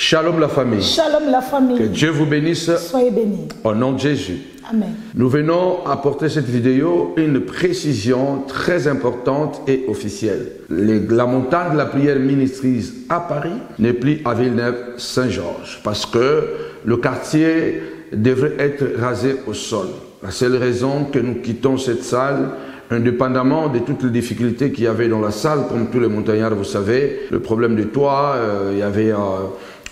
Shalom la famille. Shalom la famille. Que Dieu vous bénisse. Soyez bénis. Au nom de Jésus. Amen. Nous venons apporter cette vidéo une précision très importante et officielle. La montagne de la prière Ministries à Paris n'est plus à Villeneuve-Saint-Georges parce que le quartier devrait être rasé au sol. La seule raison que nous quittons cette salle, indépendamment de toutes les difficultés qu'il y avait dans la salle, comme tous les montagnards, vous savez, le problème de toit, il y avait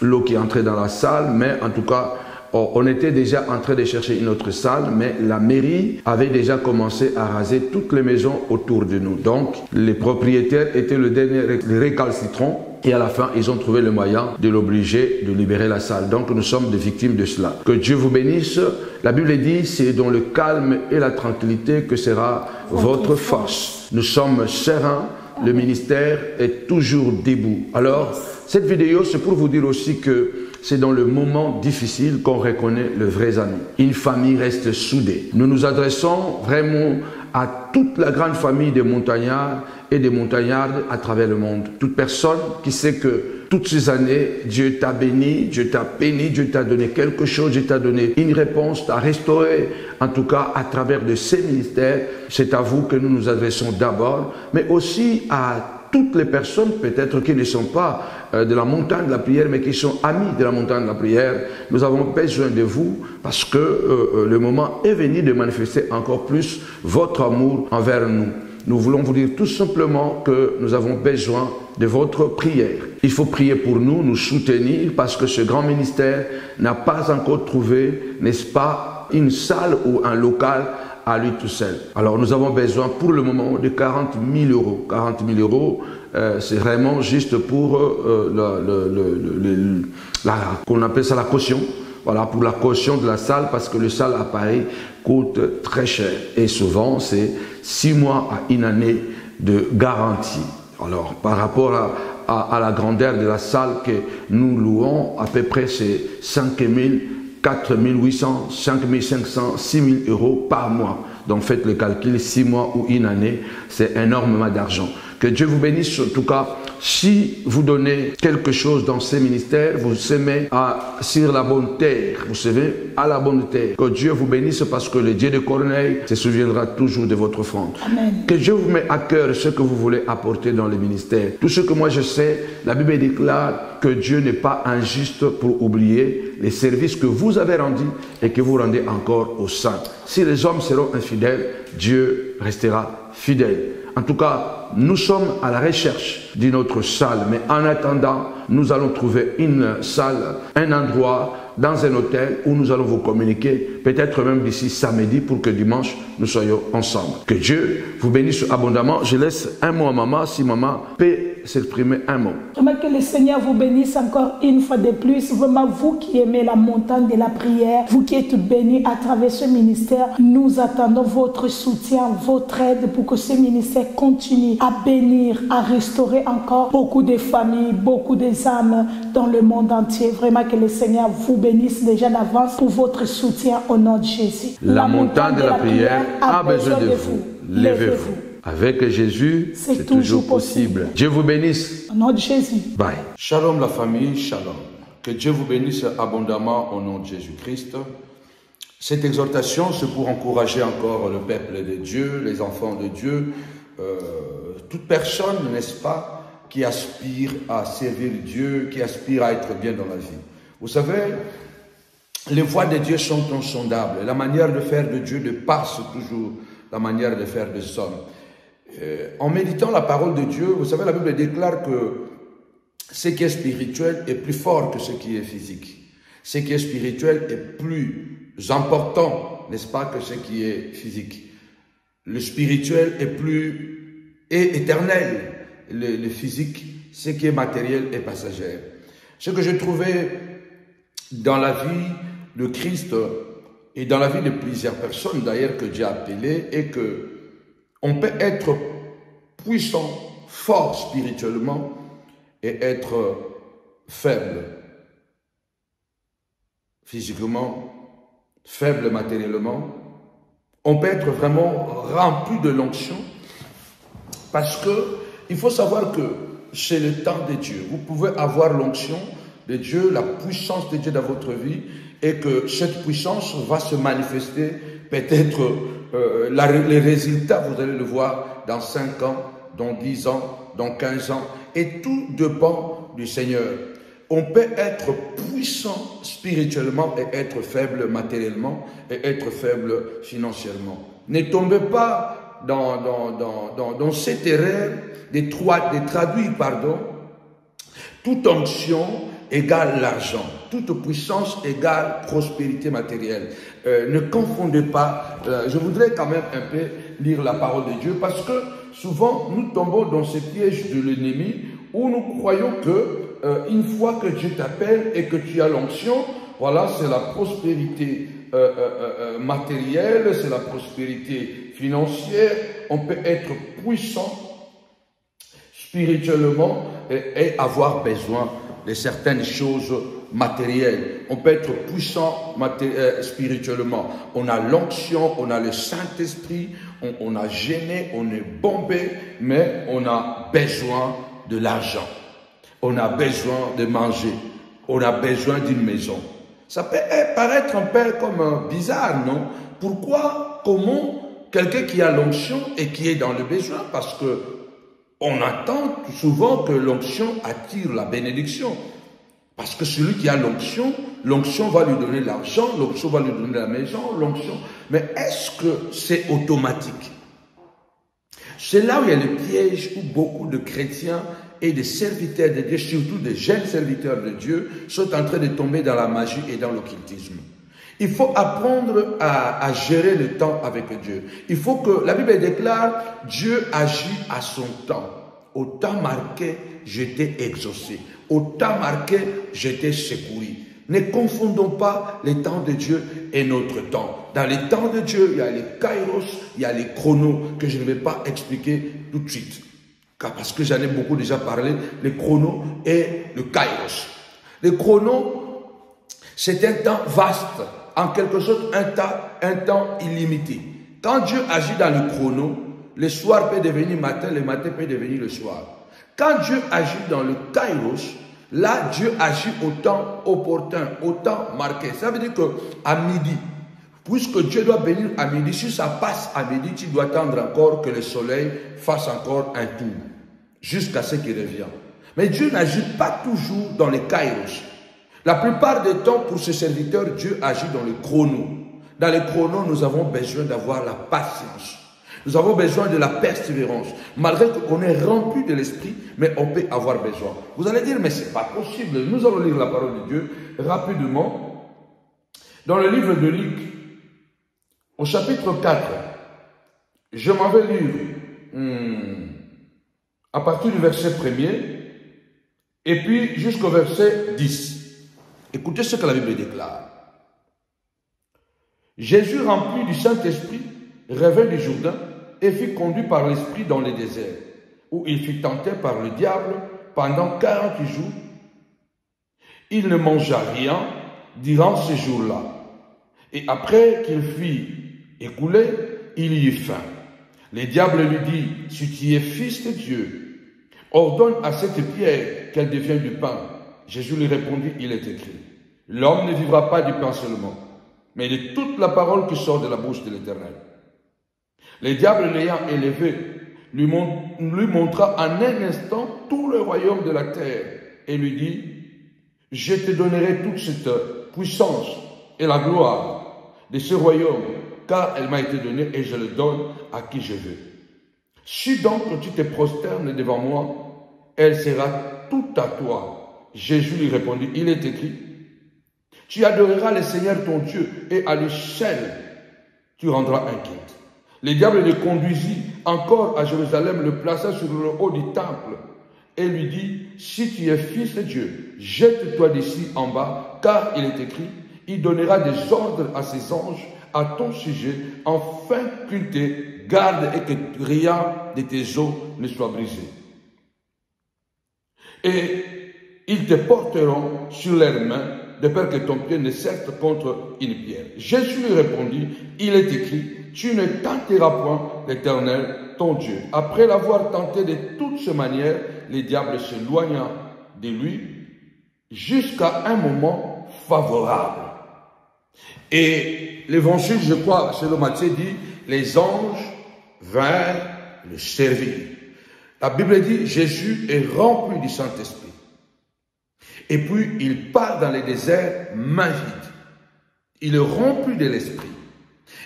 l'eau qui entrait dans la salle, mais en tout cas, on était déjà en train de chercher une autre salle, mais la mairie avait déjà commencé à raser toutes les maisons autour de nous. Donc, les propriétaires étaient le dernier récalcitrant. Et à la fin, ils ont trouvé le moyen de l'obliger de libérer la salle. Donc, nous sommes des victimes de cela. Que Dieu vous bénisse. La Bible dit, c'est dans le calme et la tranquillité que sera votre force. Nous sommes sereins. Le ministère est toujours debout. Alors, cette vidéo, c'est pour vous dire aussi que c'est dans le moment difficile qu'on reconnaît le vrai ami. Une famille reste soudée. Nous nous adressons vraiment à toute la grande famille des montagnards et des montagnardes à travers le monde. Toute personne qui sait que toutes ces années, Dieu t'a béni, Dieu t'a béni, Dieu t'a donné quelque chose, Dieu t'a donné une réponse, t'a restauré, en tout cas à travers de ces ministères. C'est à vous que nous nous adressons d'abord, mais aussi à toutes les personnes peut-être qui ne sont pas de la montagne de la prière, mais qui sont amis de la montagne de la prière. Nous avons besoin de vous parce que le moment est venu de manifester encore plus votre amour envers nous. Nous voulons vous dire tout simplement que nous avons besoin de votre prière. Il faut prier pour nous, nous soutenir, parce que ce grand ministère n'a pas encore trouvé, n'est-ce pas, une salle ou un local à lui tout seul. Alors nous avons besoin pour le moment de 40 000 euros. 40 000 euros, c'est vraiment juste pour qu'on appelle ça la caution. Voilà, pour la caution de la salle, parce que le salle à Paris coûte très cher. Et souvent, c'est 6 mois à une année de garantie. Alors, par rapport à la grandeur de la salle que nous louons, à peu près c'est 5 000, 4 800, 5 500, 6 000 euros par mois. Donc faites le calcul, 6 mois ou une année, c'est énormément d'argent. Que Dieu vous bénisse. En tout cas, si vous donnez quelque chose dans ces ministères, vous semez sur la bonne terre. Vous semez à la bonne terre. Que Dieu vous bénisse parce que le Dieu de Corneille se souviendra toujours de votre offrande. Amen. Que Dieu vous met à cœur ce que vous voulez apporter dans les ministères. Tout ce que moi je sais, la Bible déclare que Dieu n'est pas injuste pour oublier les services que vous avez rendus et que vous rendez encore aux saints. Si les hommes seront infidèles, Dieu restera fidèle. En tout cas, nous sommes à la recherche d'une autre salle, mais en attendant, nous allons trouver une salle, un endroit, dans un hôtel où nous allons vous communiquer, peut-être même d'ici samedi pour que dimanche, nous soyons ensemble. Que Dieu vous bénisse abondamment. Je laisse un mot à maman, si maman peut s'exprimer un mot. Vraiment que le Seigneur vous bénisse encore une fois de plus. Vraiment, vous qui aimez la montagne de la prière, vous qui êtes bénis à travers ce ministère, nous attendons votre soutien, votre aide pour que ce ministère continue à bénir, à restaurer encore beaucoup de familles, beaucoup d'âmes dans le monde entier. Vraiment que le Seigneur vous bénisse déjà d'avance pour votre soutien au nom de Jésus. La montagne de la prière a besoin de vous. Levez-vous. Avec Jésus, c'est toujours possible. Dieu vous bénisse. Au nom de Jésus. Bye. Shalom la famille, shalom. Que Dieu vous bénisse abondamment au nom de Jésus-Christ. Cette exhortation, c'est pour encourager encore le peuple de Dieu, les enfants de Dieu, toute personne, n'est-ce pas, qui aspire à servir Dieu, qui aspire à être bien dans la vie. Vous savez, les voies de Dieu sont insondables. La manière de faire de Dieu dépasse toujours la manière de faire des hommes. En méditant la parole de Dieu, vous savez, la Bible déclare que ce qui est spirituel est plus fort que ce qui est physique. Ce qui est spirituel est plus important, n'est-ce pas, que ce qui est physique. Le spirituel est éternel. Le physique, ce qui est matériel et passager. Ce que j'ai trouvé dans la vie de Christ et dans la vie de plusieurs personnes d'ailleurs que Dieu a appelées est que on peut être puissant, fort spirituellement et être faible physiquement, faible matériellement. On peut être vraiment rempli de l'onction parce que il faut savoir que c'est le temps de Dieu. Vous pouvez avoir l'onction de Dieu, la puissance de Dieu dans votre vie, et que cette puissance va se manifester, peut-être les résultats, vous allez le voir dans 5 ans, dans 10 ans, dans 15 ans, et tout dépend du Seigneur. On peut être puissant spirituellement et être faible matériellement et être faible financièrement. Ne tombez pas dans cette erreur de traduire, toute onction égale l'argent, toute puissance égale prospérité matérielle. Ne confondez pas, je voudrais quand même un peu lire la parole de Dieu parce que souvent nous tombons dans ce piège de l'ennemi où nous croyons que une fois que Dieu t'appelle et que tu as l'onction, voilà, c'est la prospérité matérielle, c'est la prospérité financière. On peut être puissant spirituellement et avoir besoin de certaines choses matérielles. On peut être puissant spirituellement. On a l'onction, on a le Saint-Esprit, on a gêné, on est bombé, mais on a besoin de l'argent. On a besoin de manger. On a besoin d'une maison. Ça peut paraître un peu comme bizarre, non? Pourquoi, comment quelqu'un qui a l'onction et qui est dans le besoin? Parce que on attend souvent que l'onction attire la bénédiction. Parce que celui qui a l'onction va lui donner l'argent, l'onction va lui donner la maison, l'onction. Mais est-ce que c'est automatique? C'est là où il y a le piège où beaucoup de chrétiens et des serviteurs de Dieu, surtout des jeunes serviteurs de Dieu, sont en train de tomber dans la magie et dans l'occultisme. Il faut apprendre à gérer le temps avec Dieu. Il faut que, la Bible déclare, Dieu agit à son temps. Au temps marqué, je t'ai exaucé. Au temps marqué, je t'ai secouru. Ne confondons pas les temps de Dieu et notre temps. Dans les temps de Dieu, il y a les kairos, il y a les chronos que je ne vais pas expliquer tout de suite. Parce que j'en ai beaucoup déjà parlé, les chronos et le kairos. Les chronos, c'est un temps vaste, en quelque sorte un temps illimité. Quand Dieu agit dans le chrono, le soir peut devenir matin, le matin peut devenir le soir. Quand Dieu agit dans le kairos, là Dieu agit au temps opportun, au temps marqué. Ça veut dire qu'à midi, puisque Dieu doit bénir à midi, si ça passe à midi, tu dois attendre encore que le soleil fasse encore un tour, jusqu'à ce qu'il revienne. Mais Dieu n'agit pas toujours dans les kairos. La plupart des temps, pour ce serviteur, Dieu agit dans le chrono. Dans le chrono, nous avons besoin d'avoir la patience. Nous avons besoin de la persévérance. Malgré qu'on est rempli de l'esprit, mais on peut avoir besoin. Vous allez dire, mais c'est pas possible. Nous allons lire la parole de Dieu rapidement. Dans le livre de Luc, au chapitre 4, je m'en vais lire à partir du verset 1er et puis jusqu'au verset 10. Écoutez ce que la Bible déclare. Jésus, rempli du Saint-Esprit, revint du Jourdain et fut conduit par l'Esprit dans le désert, où il fut tenté par le diable pendant 40 jours. Il ne mangea rien durant ces jours-là. Et après qu'il fut écoulé, il y eut faim. Le diable lui dit, si tu es fils de Dieu, ordonne à cette pierre qu'elle devienne du pain. Jésus lui répondit, il est écrit, l'homme ne vivra pas du pain seulement, mais de toute la parole qui sort de la bouche de l'Éternel. Le diable l'ayant élevé, lui montra en un instant tout le royaume de la terre et lui dit, je te donnerai toute cette puissance et la gloire de ce royaume, car elle m'a été donnée et je le donne à qui je veux. Si donc tu te prosternes devant moi, elle sera toute à toi. Jésus lui répondit, il est écrit, tu adoreras le Seigneur ton Dieu et à lui seul tu rendras un culte. Le diable le conduisit encore à Jérusalem, le plaça sur le haut du temple et lui dit, si tu es fils de Dieu, jette-toi d'ici en bas, car il est écrit, il donnera des ordres à ses anges à ton sujet, afin qu'ils te gardent et que rien de tes os ne soit brisé. Et ils te porteront sur leurs mains, de peur que ton pied ne serpe contre une pierre. Jésus lui répondit, il est écrit, tu ne tenteras point l'Éternel, ton Dieu. Après l'avoir tenté de toutes ces manières, le diable s'éloigna de lui jusqu'à un moment favorable. Et l'évangile, je crois, selon Matthieu dit, les anges vinrent le servir. La Bible dit, Jésus est rempli du Saint-Esprit. Et puis, il part dans les déserts mains vides. Il est rempli de l'Esprit.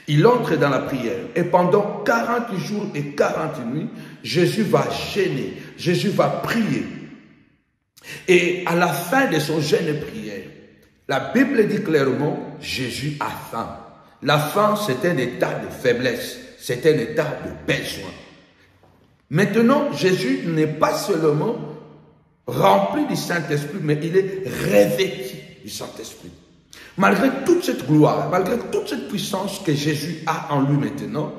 Il entre dans la prière. Et pendant 40 jours et 40 nuits, Jésus va jeûner. Jésus va prier. Et à la fin de son jeûne et prière, la Bible dit clairement, Jésus a faim. La faim, c'est un état de faiblesse. C'est un état de besoin. Maintenant, Jésus n'est pas seulement rempli du Saint-Esprit, mais il est revêtu du Saint-Esprit. Malgré toute cette gloire, malgré toute cette puissance que Jésus a en lui maintenant,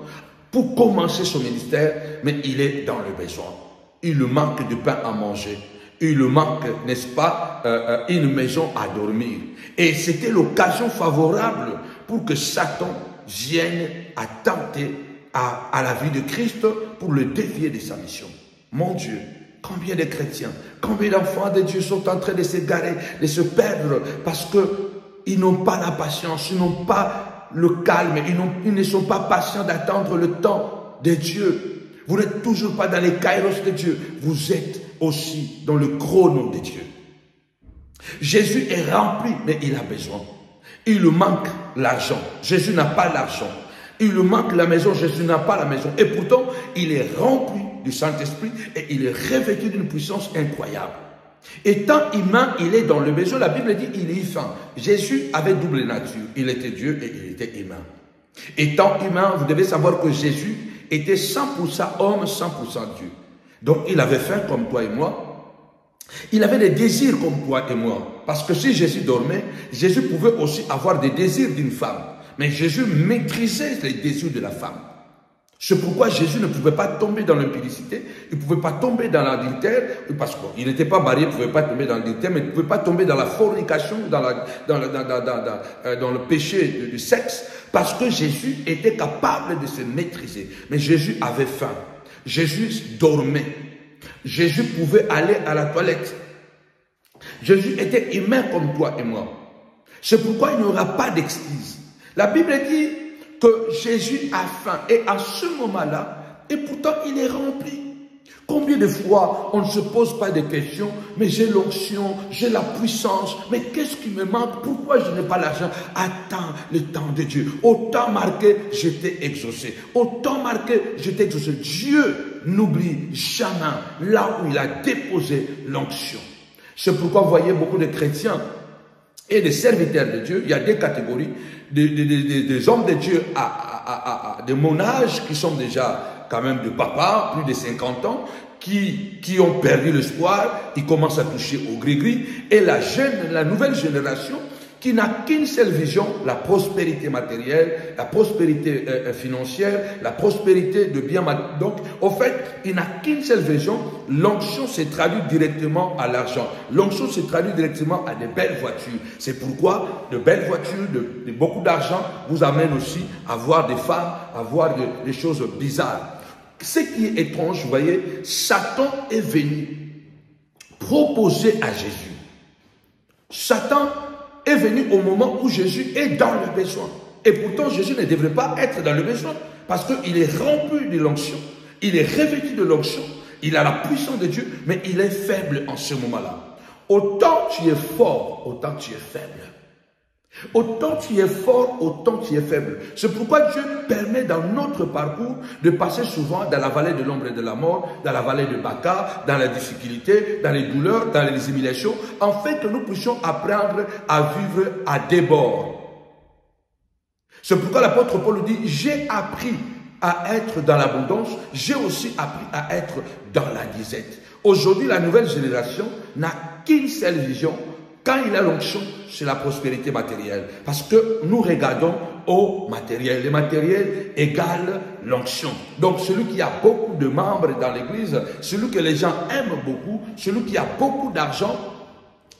pour commencer son ministère, mais il est dans le besoin. Il lui manque de pain à manger. Il lui manque, n'est-ce pas, une maison à dormir. Et c'était l'occasion favorable pour que Satan vienne attenter à la vie de Christ pour le dévier de sa mission. Mon Dieu, combien de chrétiens, combien d'enfants de Dieu sont en train de s'égarer, de se perdre, parce qu'ils n'ont pas la patience, ils n'ont pas le calme, ils ne sont pas patients d'attendre le temps de Dieu. Vous n'êtes toujours pas dans les kairos de Dieu, vous êtes aussi dans le chrono de Dieu. Jésus est rempli, mais il a besoin. Il lui manque l'argent. Jésus n'a pas l'argent. Il lui manque la maison. Jésus n'a pas la maison. Et pourtant, il est rempli du Saint-Esprit et il est revêtu d'une puissance incroyable. Étant humain, il est dans le besoin. La Bible dit il est faim. Jésus avait double nature. Il était Dieu et il était humain. Étant humain, vous devez savoir que Jésus était 100% homme, 100% Dieu. Donc, il avait faim comme toi et moi. Il avait des désirs comme toi et moi. Parce que si Jésus dormait, Jésus pouvait aussi avoir des désirs d'une femme. Mais Jésus maîtrisait les désirs de la femme. C'est pourquoi Jésus ne pouvait pas tomber dans l'impudicité, il ne pouvait pas tomber dans l'adultère, parce qu'il n'était pas marié, il ne pouvait pas tomber dans l'adultère, mais il ne pouvait pas tomber dans la fornication, dans le péché du sexe, parce que Jésus était capable de se maîtriser. Mais Jésus avait faim. Jésus dormait. Jésus pouvait aller à la toilette. Jésus était humain comme toi et moi. C'est pourquoi il n'y aura pas d'excuse. La Bible dit que Jésus a faim. Et à ce moment-là, et pourtant il est rempli. Combien de fois on ne se pose pas de questions, mais j'ai l'onction, j'ai la puissance, mais qu'est-ce qui me manque? Pourquoi je n'ai pas l'argent? Attends le temps de Dieu. Au temps marqué, j'étais exaucé. Au temps marqué, j'étais exaucé. Dieu n'oublie jamais là où il a déposé l'onction. C'est pourquoi vous voyez beaucoup de chrétiens et des serviteurs de Dieu. Il y a des catégories, des hommes de Dieu de mon âge qui sont déjà quand même de papa, plus de 50 ans, qui ont perdu l'espoir, ils commencent à toucher au gris-gris, et la nouvelle génération qui n'a qu'une seule vision, la prospérité matérielle, la prospérité financière, la prospérité de biens matériels. Donc, au fait, il n'a qu'une seule vision, l'onction se traduit directement à l'argent. L'onction se traduit directement à de belles voitures. C'est pourquoi de belles voitures, de beaucoup d'argent, vous amènent aussi à voir des femmes, à voir des choses bizarres. Ce qui est étrange, vous voyez, Satan est venu proposer à Jésus. Satan est venu au moment où Jésus est dans le besoin. Et pourtant, Jésus ne devrait pas être dans le besoin parce qu'il est rempli de l'onction. Il est revêtu de l'onction. Il a la puissance de Dieu, mais il est faible en ce moment-là. Autant tu es fort, autant tu es faible. Autant tu es fort, autant tu es faible. C'est pourquoi Dieu permet dans notre parcours de passer souvent dans la vallée de l'ombre et de la mort, dans la vallée de Baca, dans la difficulté, dans les douleurs, dans les humiliations, afin que nous puissions apprendre à vivre à débord. C'est pourquoi l'apôtre Paul dit, j'ai appris à être dans l'abondance, j'ai aussi appris à être dans la disette. Aujourd'hui, la nouvelle génération n'a qu'une seule vision. Quand il a l'onction, c'est la prospérité matérielle. Parce que nous regardons au matériel. Le matériel égale l'onction. Donc celui qui a beaucoup de membres dans l'église, celui que les gens aiment beaucoup, celui qui a beaucoup d'argent,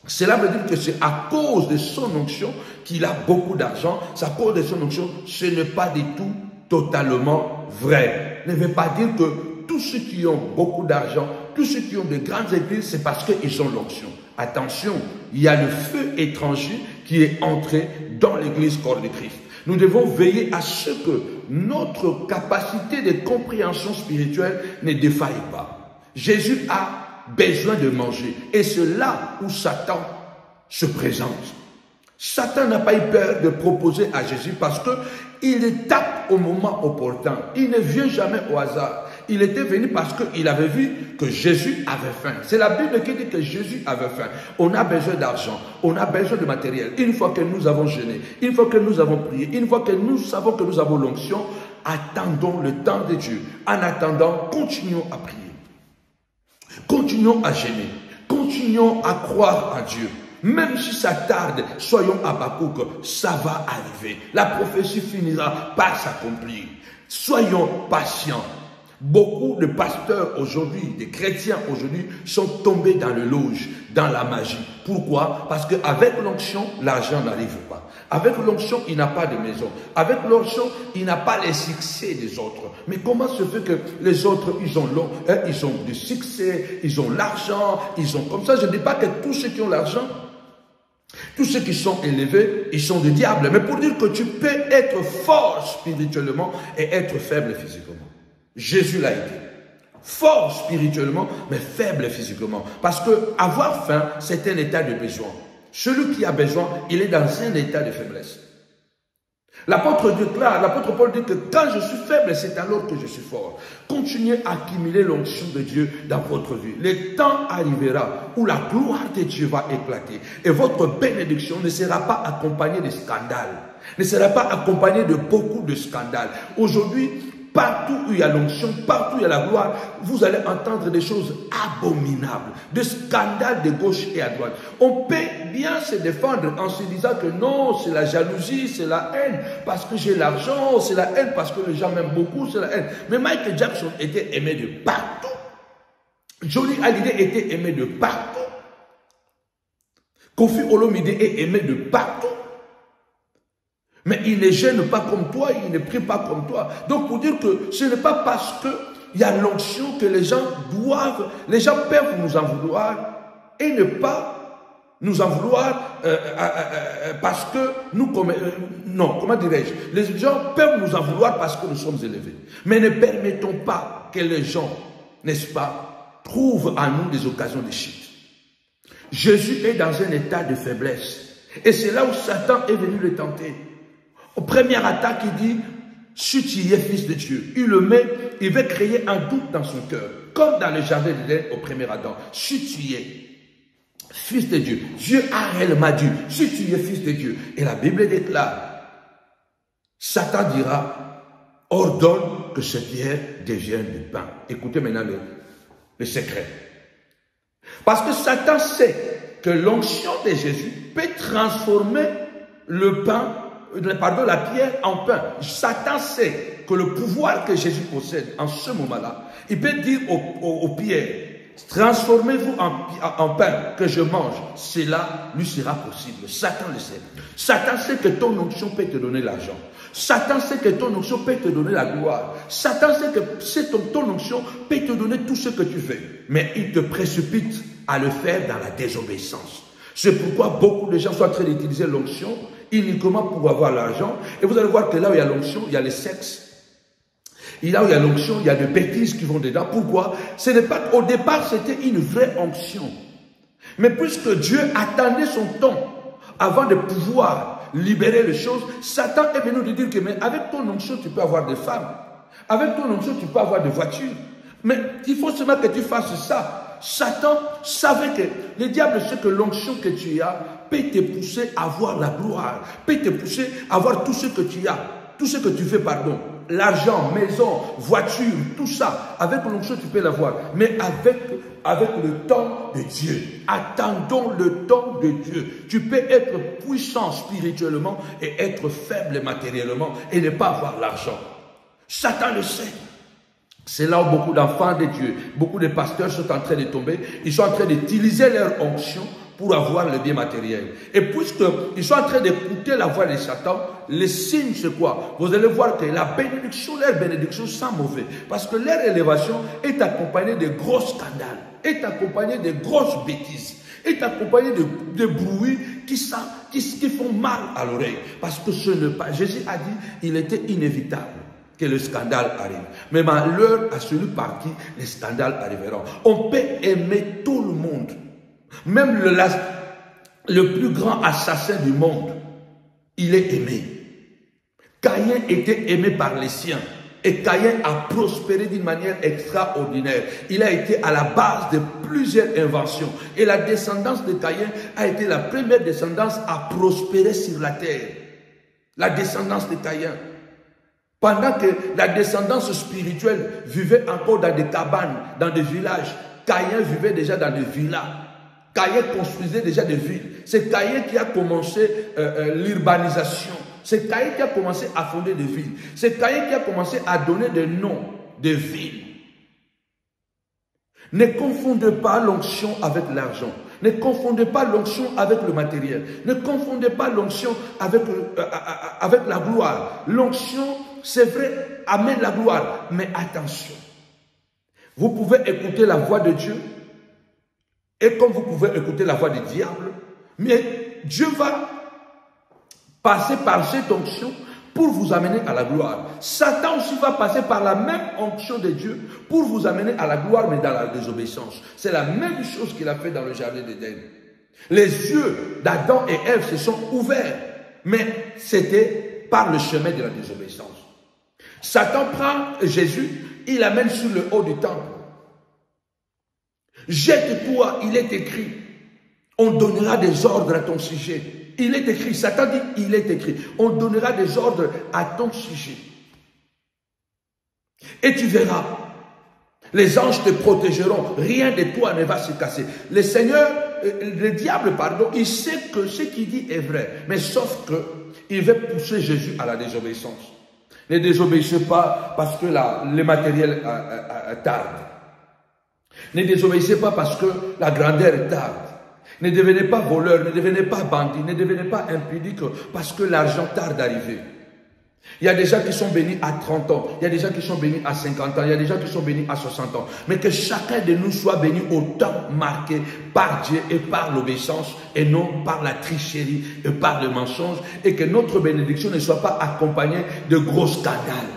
cela veut dire que c'est à cause de son onction qu'il a beaucoup d'argent. C'est à cause de son onction, ce n'est pas du tout totalement vrai. Ne veut pas dire que tous ceux qui ont beaucoup d'argent, tous ceux qui ont de grandes églises, c'est parce qu'ils ont l'onction. Attention, il y a le feu étranger qui est entré dans l'église corps de Christ. Nous devons veiller à ce que notre capacité de compréhension spirituelle ne défaille pas. Jésus a besoin de manger et c'est là où Satan se présente. Satan n'a pas eu peur de proposer à Jésus parce qu'il tape au moment opportun. Il ne vient jamais au hasard. Il était venu parce qu'il avait vu que Jésus avait faim. C'est la Bible qui dit que Jésus avait faim. On a besoin d'argent, on a besoin de matériel. Une fois que nous avons jeûné, une fois que nous avons prié, une fois que nous savons que nous avons l'onction, attendons le temps de Dieu. En attendant, continuons à prier. Continuons à jeûner. Continuons à croire en Dieu. Même si ça tarde, soyons à Habakkuk, ça va arriver. La prophétie finira par s'accomplir. Soyons patients. Beaucoup de pasteurs aujourd'hui, des chrétiens aujourd'hui, sont tombés dans le loge, dans la magie. Pourquoi? Parce qu'avec l'onction, l'argent n'arrive pas. Avec l'onction, il n'a pas de maison. Avec l'onction, il n'a pas les succès des autres. Mais comment se fait que les autres, ils ont du succès, ils ont l'argent, ils ont comme ça. Je ne dis pas que tous ceux qui ont l'argent, tous ceux qui sont élevés, ils sont des diables. Mais pour dire que tu peux être fort spirituellement et être faible physiquement. Jésus l'a été. Fort spirituellement, mais faible physiquement. Parce que avoir faim, c'est un état de besoin. Celui qui a besoin, il est dans un état de faiblesse. L'apôtre Paul dit que quand je suis faible, c'est alors que je suis fort. Continuez à accumuler l'onction de Dieu dans votre vie. Le temps arrivera où la gloire de Dieu va éclater. Et votre bénédiction ne sera pas accompagnée de scandales. Ne sera pas accompagnée de beaucoup de scandales. Aujourd'hui, partout où il y a l'onction, partout où il y a la gloire, vous allez entendre des choses abominables, des scandales de gauche et à droite. On peut bien se défendre en se disant que non, c'est la jalousie, c'est la haine, parce que j'ai l'argent, c'est la haine, parce que les gens m'aiment beaucoup, c'est la haine. Mais Michael Jackson était aimé de partout. Johnny Hallyday était aimé de partout. Kofi Olomide est aimé de partout. Mais il ne gêne pas comme toi, il ne prie pas comme toi. Donc pour dire que ce n'est pas parce qu'il y a l'onction que les gens peuvent nous en vouloir et ne pas nous en vouloir parce que nous, non, comment dirais-je, les gens peuvent nous en vouloir parce que nous sommes élevés. Mais ne permettons pas que les gens, n'est-ce pas, trouvent en nous des occasions de chute. Jésus est dans un état de faiblesse. Et c'est là où Satan est venu le tenter. Au premier attaque, il dit, si tu es fils de Dieu, il le met, il veut créer un doute dans son cœur. Comme dans le jardin d'Éden au premier Adam. Si tu es fils de Dieu, Dieu a réellement dit, si tu es fils de Dieu. Et la Bible déclare, Satan dira, ordonne que cette pierre devienne du pain. Écoutez maintenant le secret. Parce que Satan sait que l'onction de Jésus peut transformer le pain, la pierre en pain. Satan sait que le pouvoir que Jésus possède en ce moment-là, il peut dire aux pierres, transformez-vous en pain que je mange. Cela lui sera possible. Satan le sait. Satan sait que ton onction peut te donner l'argent. Satan sait que ton onction peut te donner la gloire. Satan sait que ton onction peut te donner tout ce que tu fais. Mais il te précipite à le faire dans la désobéissance. C'est pourquoi beaucoup de gens sont en train d'utiliser l'onction uniquement pour avoir l'argent. Et vous allez voir que là où il y a l'onction, il y a le sexe. Et là où il y a l'onction, il y a des bêtises qui vont dedans. Pourquoi? Ce n'est pas, au départ, c'était une vraie onction. Mais puisque Dieu attendait son temps avant de pouvoir libérer les choses, Satan est venu lui dire que mais avec ton onction, tu peux avoir des femmes. Avec ton onction, tu peux avoir des voitures. Mais il faut seulement que tu fasses ça. Satan savait que le diable sait que l'onction que tu as peut te pousser à avoir la gloire, peut te pousser à avoir tout ce que tu as, tout ce que tu fais, pardon. L'argent, maison, voiture, tout ça, avec l'onction tu peux l'avoir, mais avec le temps de Dieu. Attendons le temps de Dieu. Tu peux être puissant spirituellement et être faible matériellement et ne pas avoir l'argent. Satan le sait. C'est là où beaucoup d'enfants de Dieu, beaucoup de pasteurs sont en train de tomber. Ils sont en train d'utiliser leur onction pour avoir le bien matériel. Et puisqu'ils sont en train d'écouter la voix de Satan, le signe c'est quoi? Vous allez voir que la bénédiction, leur bénédiction sent mauvais. Parce que leur élévation est accompagnée de gros scandales, est accompagnée de grosses bêtises. est accompagné de bruits qui font mal à l'oreille. Parce que ce n'est pas... Jésus a dit, il était inévitable que le scandale arrive. Mais malheur à celui par qui les scandales arriveront. On peut aimer tout le monde. Même le plus grand assassin du monde, il est aimé. Caïn était aimé par les siens. Et Caïn a prospéré d'une manière extraordinaire. Il a été à la base de plusieurs inventions. Et la descendance de Caïn a été la première descendance à prospérer sur la terre. La descendance de Caïn. Pendant que la descendance spirituelle vivait encore dans des cabanes, dans des villages, Caïn vivait déjà dans des villas. Caïn construisait déjà des villes. C'est Caïn qui a commencé l'urbanisation. C'est Caïn qui a commencé à fonder des villes. C'est Caïn qui a commencé à donner des noms de villes. Ne confondez pas l'onction avec l'argent. Ne confondez pas l'onction avec le matériel. Ne confondez pas l'onction avec la gloire. L'onction, c'est vrai, amène la gloire. Mais attention, vous pouvez écouter la voix de Dieu, et comme vous pouvez écouter la voix du diable, mais Dieu va passer par cette onction pour vous amener à la gloire. Satan aussi va passer par la même onction de Dieu pour vous amener à la gloire, mais dans la désobéissance. C'est la même chose qu'il a fait dans le jardin d'Éden. Les yeux d'Adam et Ève se sont ouverts, mais c'était par le chemin de la désobéissance. Satan prend Jésus, il l'amène sur le haut du temple. Jette-toi, il est écrit. On donnera des ordres à ton sujet. Il est écrit, Satan dit, il est écrit. On donnera des ordres à ton sujet. Et tu verras, les anges te protégeront, rien de toi ne va se casser. Le Seigneur, le diable, pardon, il sait que ce qu'il dit est vrai. Mais sauf que, il veut pousser Jésus à la désobéissance. Ne désobéissez pas parce que le matériel tarde. Ne désobéissez pas parce que la grandeur tarde. Ne devenez pas voleur, ne devenez pas bandit, ne devenez pas impudique parce que l'argent tarde d'arriver. Il y a des gens qui sont bénis à 30 ans, il y a des gens qui sont bénis à 50 ans, il y a des gens qui sont bénis à 60 ans. Mais que chacun de nous soit béni au temps marqué par Dieu et par l'obéissance et non par la tricherie et par le mensonge, et que notre bénédiction ne soit pas accompagnée de gros scandales.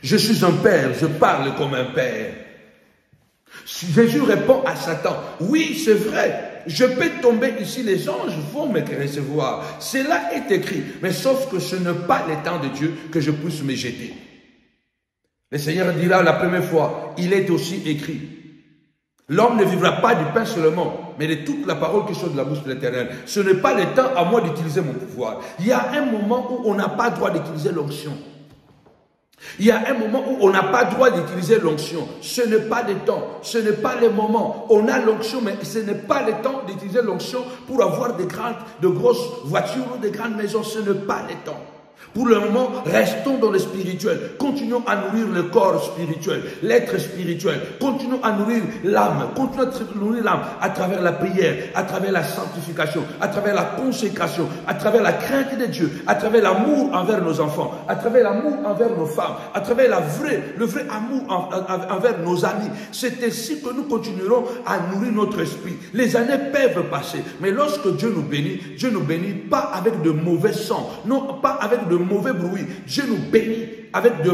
Je suis un père, je parle comme un père. Jésus répond à Satan, oui, c'est vrai, je peux tomber ici, les anges vont me recevoir. Cela est écrit, mais sauf que ce n'est pas le temps de Dieu que je puisse me jeter. Le Seigneur dira la première fois, il est aussi écrit, l'homme ne vivra pas du pain seulement, mais de toute la parole qui sort de la bouche de l'Éternel. Ce n'est pas le temps à moi d'utiliser mon pouvoir. Il y a un moment où on n'a pas le droit d'utiliser l'onction. Il y a un moment où on n'a pas le droit d'utiliser l'onction. Ce n'est pas le temps, ce n'est pas le moment. On a l'onction, mais ce n'est pas le temps d'utiliser l'onction pour avoir de grosses voitures ou de grandes maisons. Ce n'est pas le temps. Pour le moment, restons dans le spirituel. Continuons à nourrir le corps spirituel, l'être spirituel. Continuons à nourrir l'âme. Continuons à nourrir l'âme à travers la prière, à travers la sanctification, à travers la consécration, à travers la crainte de Dieu, à travers l'amour envers nos enfants, à travers l'amour envers nos femmes, à travers le vrai amour envers nos amis. C'est ainsi que nous continuerons à nourrir notre esprit. Les années peuvent passer, mais lorsque Dieu nous bénit pas avec de mauvais sang, non pas avec de mauvais bruit. Dieu nous bénit avec de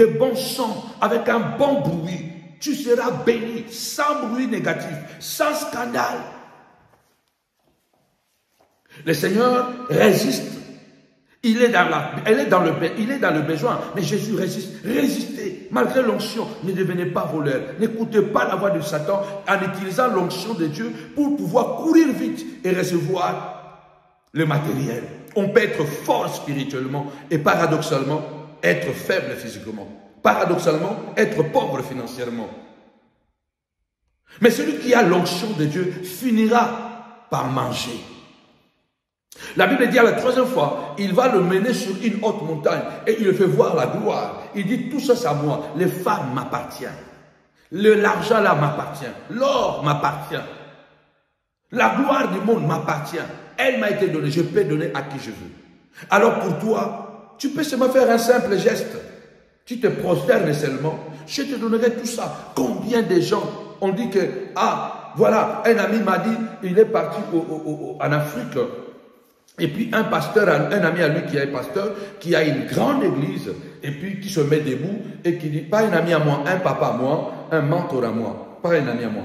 bons sons, avec un bon bruit. Tu seras béni sans bruit négatif, sans scandale. Le Seigneur résiste. Il est dans le besoin, mais Jésus résiste. Résistez, malgré l'onction. Ne devenez pas voleur. N'écoutez pas la voix de Satan en utilisant l'onction de Dieu pour pouvoir courir vite et recevoir le matériel. On peut être fort spirituellement et paradoxalement être faible physiquement. Paradoxalement être pauvre financièrement. Mais celui qui a l'onction de Dieu finira par manger. La Bible dit à la troisième fois, il va le mener sur une haute montagne et il le fait voir la gloire. Il dit, tout ça c'est à moi. Les femmes m'appartiennent. L'argent là m'appartient. L'or m'appartient. La gloire du monde m'appartient. Elle m'a été donnée, je peux donner à qui je veux. Alors pour toi, tu peux seulement faire un simple geste. Tu te prosternes seulement. je te donnerai tout ça. Combien de gens ont dit que, ah, voilà, un ami m'a dit, il est parti en Afrique. Et puis un pasteur, un ami à lui qui est pasteur, qui a une grande église, et puis qui se met debout et qui dit, pas un ami à moi, un papa à moi, un mentor à moi, pas un ami à moi.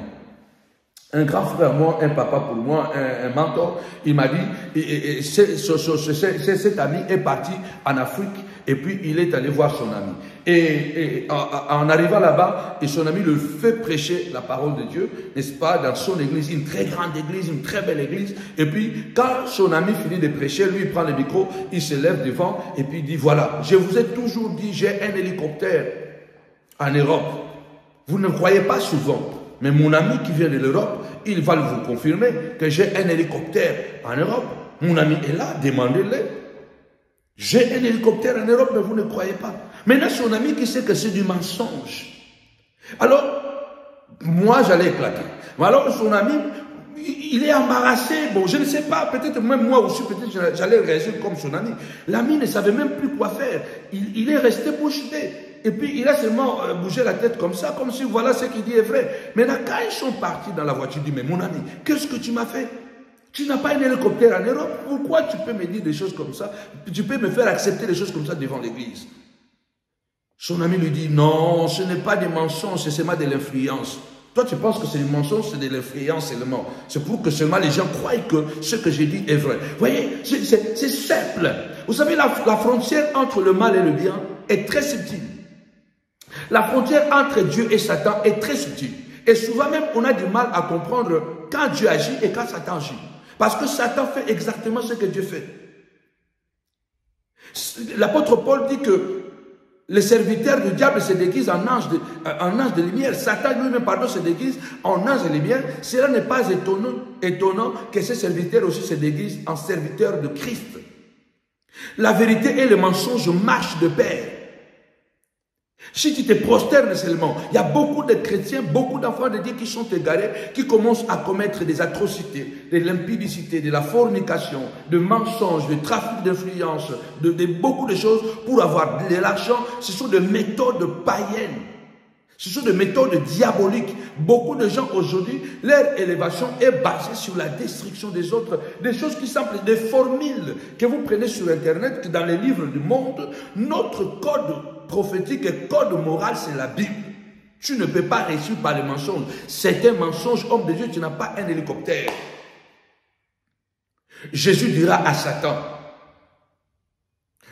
Un grand frère à moi, un papa pour moi, un mentor, il m'a dit, cet ami est parti en Afrique et puis il est allé voir son ami. Et en arrivant là-bas, et son ami le fait prêcher la parole de Dieu, n'est-ce pas, dans son église, une très grande église, une très belle église. Et puis, quand son ami finit de prêcher, lui, il prend le micro, il se lève devant et puis il dit, voilà, je vous ai toujours dit, j'ai un hélicoptère en Europe. Vous ne croyez pas souvent. Mais mon ami qui vient de l'Europe, il va vous confirmer que j'ai un hélicoptère en Europe. Mon ami est là, demandez-le. J'ai un hélicoptère en Europe, mais vous ne croyez pas. Maintenant, son ami qui sait que c'est du mensonge. Alors, moi, j'allais éclater. Mais alors, son ami, il est embarrassé. Bon, je ne sais pas, peut-être même moi aussi, peut-être j'allais réagir comme son ami. L'ami ne savait même plus quoi faire. Il est resté bouche bée. Et puis, il a seulement bougé la tête comme ça, comme si voilà ce qu'il dit est vrai. Maintenant, quand ils sont partis dans la voiture, il dit, mais mon ami, qu'est-ce que tu m'as fait? Tu n'as pas un hélicoptère en Europe. Pourquoi tu peux me dire des choses comme ça? Tu peux me faire accepter des choses comme ça devant l'église. Son ami lui dit, non, ce n'est pas des mensonges, c'est seulement de l'influence. Toi, tu penses que c'est du mensonge, c'est de l'influence seulement. C'est pour que seulement les gens croient que ce que j'ai dit est vrai. Vous voyez, c'est simple. Vous savez, la frontière entre le mal et le bien est très subtile. La frontière entre Dieu et Satan est très subtile. Et souvent même, on a du mal à comprendre quand Dieu agit et quand Satan agit. Parce que Satan fait exactement ce que Dieu fait. L'apôtre Paul dit que le serviteur du diable se déguise en ange de lumière. Satan lui-même, se déguise en ange de lumière. Cela n'est pas étonnant que ce serviteur aussi se déguise en serviteur de Christ. La vérité et le mensonge marchent de pair. Si tu te prosternes seulement, il y a beaucoup de chrétiens, beaucoup d'enfants de Dieu qui sont égarés, qui commencent à commettre des atrocités, de l'impudicité, de la fornication, de mensonges, de trafic d'influence, de beaucoup de choses pour avoir de l'argent. Ce sont des méthodes païennes. Ce sont des méthodes diaboliques. Beaucoup de gens aujourd'hui, leur élévation est basée sur la destruction des autres. Des choses qui semblent des formules que vous prenez sur Internet, que dans les livres du monde, notre code prophétique et code moral, c'est la Bible. Tu ne peux pas réussir par les mensonges. C'est un mensonge, homme de Dieu, tu n'as pas un hélicoptère. Jésus dira à Satan,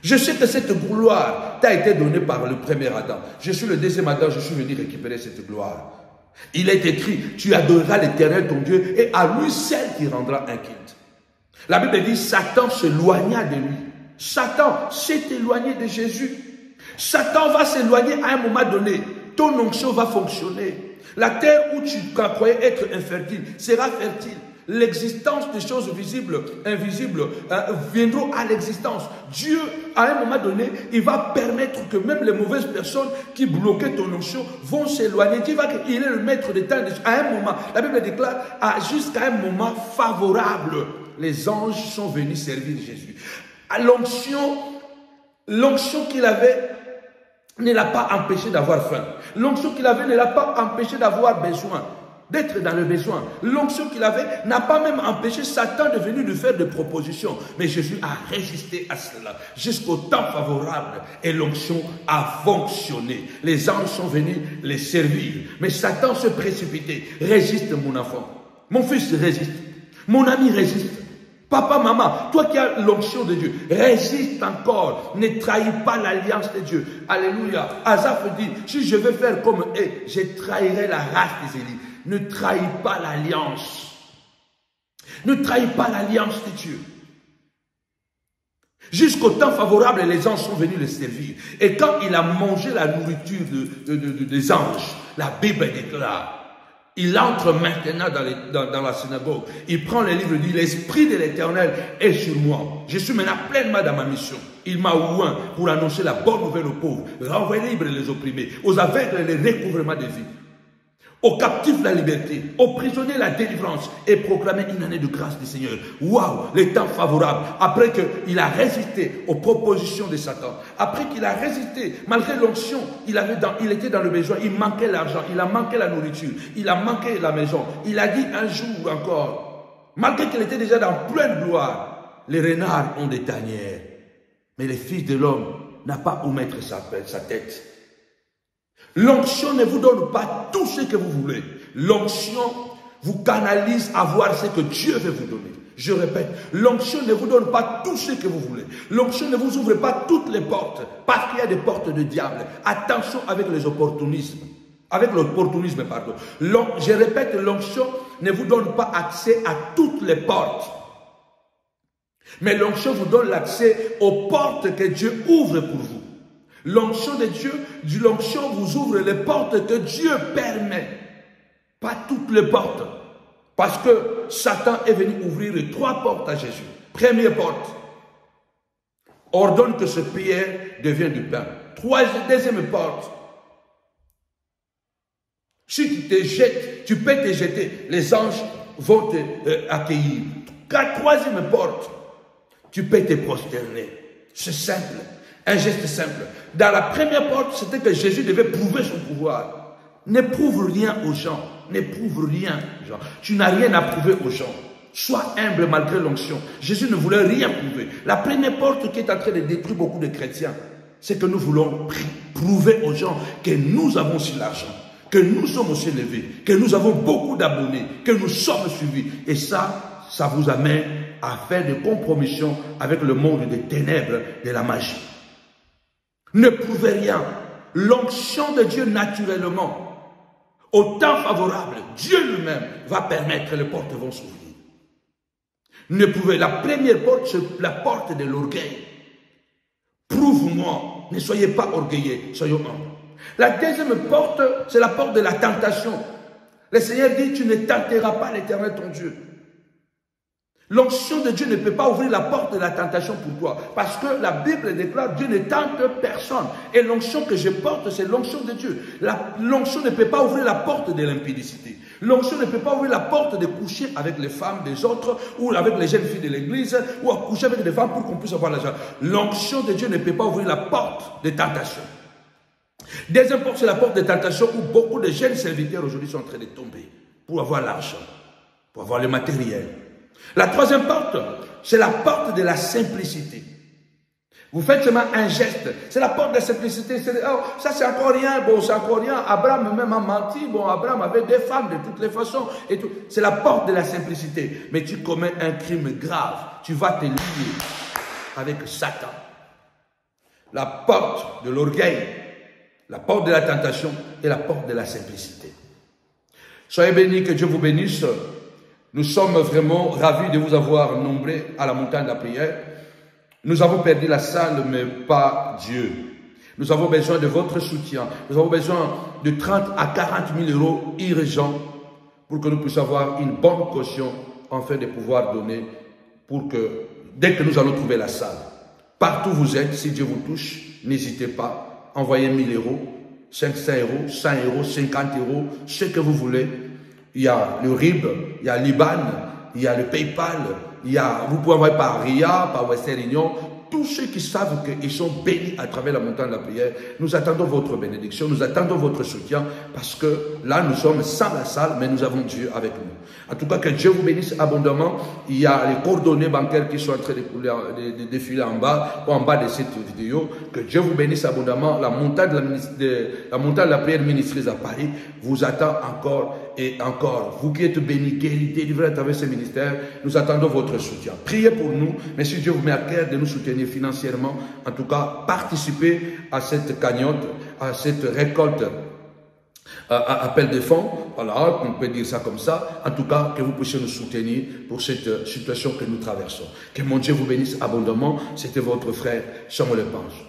je sais que cette gloire t'a été donnée par le premier Adam. Je suis le deuxième Adam, je suis venu récupérer cette gloire. Il est écrit, tu adoreras l'Éternel ton Dieu et à lui seul qui rendra un culte. La Bible dit, Satan s'éloigna de lui. Satan s'est éloigné de Jésus. Satan va s'éloigner à un moment donné. Ton onction va fonctionner. La terre où tu croyais être infertile sera fertile. L'existence des choses visibles, invisibles, viendront à l'existence. Dieu, à un moment donné, il va permettre que même les mauvaises personnes qui bloquaient ton onction vont s'éloigner. Dieu va qu'il est le maître des temps. À un moment, la Bible déclare, jusqu'à un moment favorable, les anges sont venus servir Jésus. L'onction qu'il avait ne l'a pas empêché d'avoir faim. L'onction qu'il avait ne l'a pas empêché d'avoir besoin, d'être dans le besoin. L'onction qu'il avait n'a pas même empêché Satan de venir lui faire des propositions. Mais Jésus a résisté à cela jusqu'au temps favorable et l'onction a fonctionné. Les anges sont venus les servir. Mais Satan se précipitait. Résiste mon enfant. Mon fils résiste. Mon ami résiste. Papa, maman, toi qui as l'onction de Dieu, résiste encore, ne trahis pas l'alliance de Dieu. Alléluia. Asaph dit, si je veux faire comme eux, je trahirai la race des Élis. Ne trahis pas l'alliance. Ne trahis pas l'alliance de Dieu. Jusqu'au temps favorable, les anges sont venus le servir. Et quand il a mangé la nourriture des anges, la Bible déclare, il entre maintenant dans la synagogue. Il prend les livres et dit, l'Esprit de l'Éternel est sur moi. Je suis maintenant pleinement dans ma mission. Il m'a oint pour annoncer la bonne nouvelle aux pauvres, renvoyer libre les opprimés, aux aveugles les recouvrements de vie, aux captifs la liberté, aux prisonniers la délivrance et proclamer une année de grâce du Seigneur. Waouh, les temps favorables. Après qu'il a résisté aux propositions de Satan, après qu'il a résisté, malgré l'onction, il était dans le besoin, il manquait l'argent, il a manqué la nourriture, il a manqué la maison. Il a dit un jour encore, malgré qu'il était déjà dans pleine gloire, les renards ont des tanières, mais le Fils de l'homme n'a pas où mettre sa tête. L'onction ne vous donne pas tout ce que vous voulez. L'onction vous canalise à voir ce que Dieu veut vous donner. Je répète, l'onction ne vous donne pas tout ce que vous voulez. L'onction ne vous ouvre pas toutes les portes, parce qu'il y a des portes de diable. Attention avec les opportunismes. Avec l'opportunisme, pardon. Je répète, l'onction ne vous donne pas accès à toutes les portes. Mais l'onction vous donne l'accès aux portes que Dieu ouvre pour vous. L'onction de Dieu, l'onction vous ouvre les portes que Dieu permet. Pas toutes les portes. Parce que Satan est venu ouvrir 3 portes à Jésus. Première porte. Ordonne que ce pierre devienne du pain. Deuxième porte. Si tu te jettes, tu peux te jeter. Les anges vont te accueillir. Troisième porte. Tu peux te prosterner. C'est simple. Un geste simple. Dans la première porte, c'était que Jésus devait prouver son pouvoir. Ne prouve rien aux gens. Ne prouve rien aux gens. Tu n'as rien à prouver aux gens. Sois humble malgré l'onction. Jésus ne voulait rien prouver. La première porte qui est en train de détruire beaucoup de chrétiens, c'est que nous voulons prouver aux gens que nous avons aussi l'argent, que nous sommes aussi élevés, que nous avons beaucoup d'abonnés, que nous sommes suivis. Et ça vous amène à faire des compromissions avec le monde des ténèbres, de la magie. Ne prouvez rien. L'onction de Dieu naturellement, au temps favorable, Dieu lui-même va permettre que les portes vont s'ouvrir. Ne prouvez. La première porte, c'est la porte de l'orgueil. Prouve-moi. Ne soyez pas orgueilleux, soyons humbles. La deuxième porte, c'est la porte de la tentation. Le Seigneur dit, tu ne tenteras pas l'Éternel ton Dieu. L'onction de Dieu ne peut pas ouvrir la porte de la tentation pour toi. Parce que la Bible déclare, Dieu ne tente personne. Et l'onction que je porte, c'est l'onction de Dieu. L'onction ne peut pas ouvrir la porte de l'impudicité. L'onction ne peut pas ouvrir la porte de coucher avec les femmes des autres, ou avec les jeunes filles de l'église, ou à coucher avec des femmes pour qu'on puisse avoir l'argent. L'onction de Dieu ne peut pas ouvrir la porte de tentation. Deuxième porte, c'est la porte de tentation où beaucoup de jeunes serviteurs aujourd'hui sont en train de tomber pour avoir l'argent, pour avoir le matériel. La troisième porte, c'est la porte de la simplicité. Vous faites seulement un geste. C'est la porte de la simplicité. Oh, ça c'est encore rien. Bon, c'est encore rien. Abraham même a menti. Bon, Abraham avait des femmes de toutes les façons. C'est la porte de la simplicité. Mais tu commets un crime grave. Tu vas te lier avec Satan. La porte de l'orgueil, la porte de la tentation et la porte de la simplicité. Soyez bénis, que Dieu vous bénisse. Nous sommes vraiment ravis de vous avoir nombreux à la montagne de la prière. Nous avons perdu la salle, mais pas Dieu. Nous avons besoin de votre soutien. Nous avons besoin de 30 à 40 000 euros urgents pour que nous puissions avoir une bonne caution afin de pouvoir donner pour que, dès que nous allons trouver la salle, partout où vous êtes, si Dieu vous touche, n'hésitez pas, envoyez 1 000 euros, 500 euros, 100 euros, 50 euros, ce que vous voulez. Il y a le RIB, il y a l'IBAN, il y a le PayPal, vous pouvez envoyer par RIA, par Western Union. Tous ceux qui savent qu'ils sont bénis à travers la montagne de la prière, nous attendons votre bénédiction, nous attendons votre soutien, parce que là, nous sommes sans la salle, mais nous avons Dieu avec nous. En tout cas, que Dieu vous bénisse abondamment. Il y a les coordonnées bancaires qui sont en train de défiler en bas de cette vidéo. Que Dieu vous bénisse abondamment. La montagne de la prière ministrise à Paris vous attend encore et encore. Vous qui êtes bénis, guéris, délivrés à travers ce ministère, nous attendons votre soutien. Priez pour nous, mais si Dieu vous met à cœur de nous soutenir financièrement, en tout cas, participez à cette cagnotte, à cette récolte, appel de fonds, voilà, on peut dire ça comme ça. En tout cas, que vous puissiez nous soutenir pour cette situation que nous traversons. Que mon Dieu vous bénisse abondamment. C'était votre frère Samuel Pange.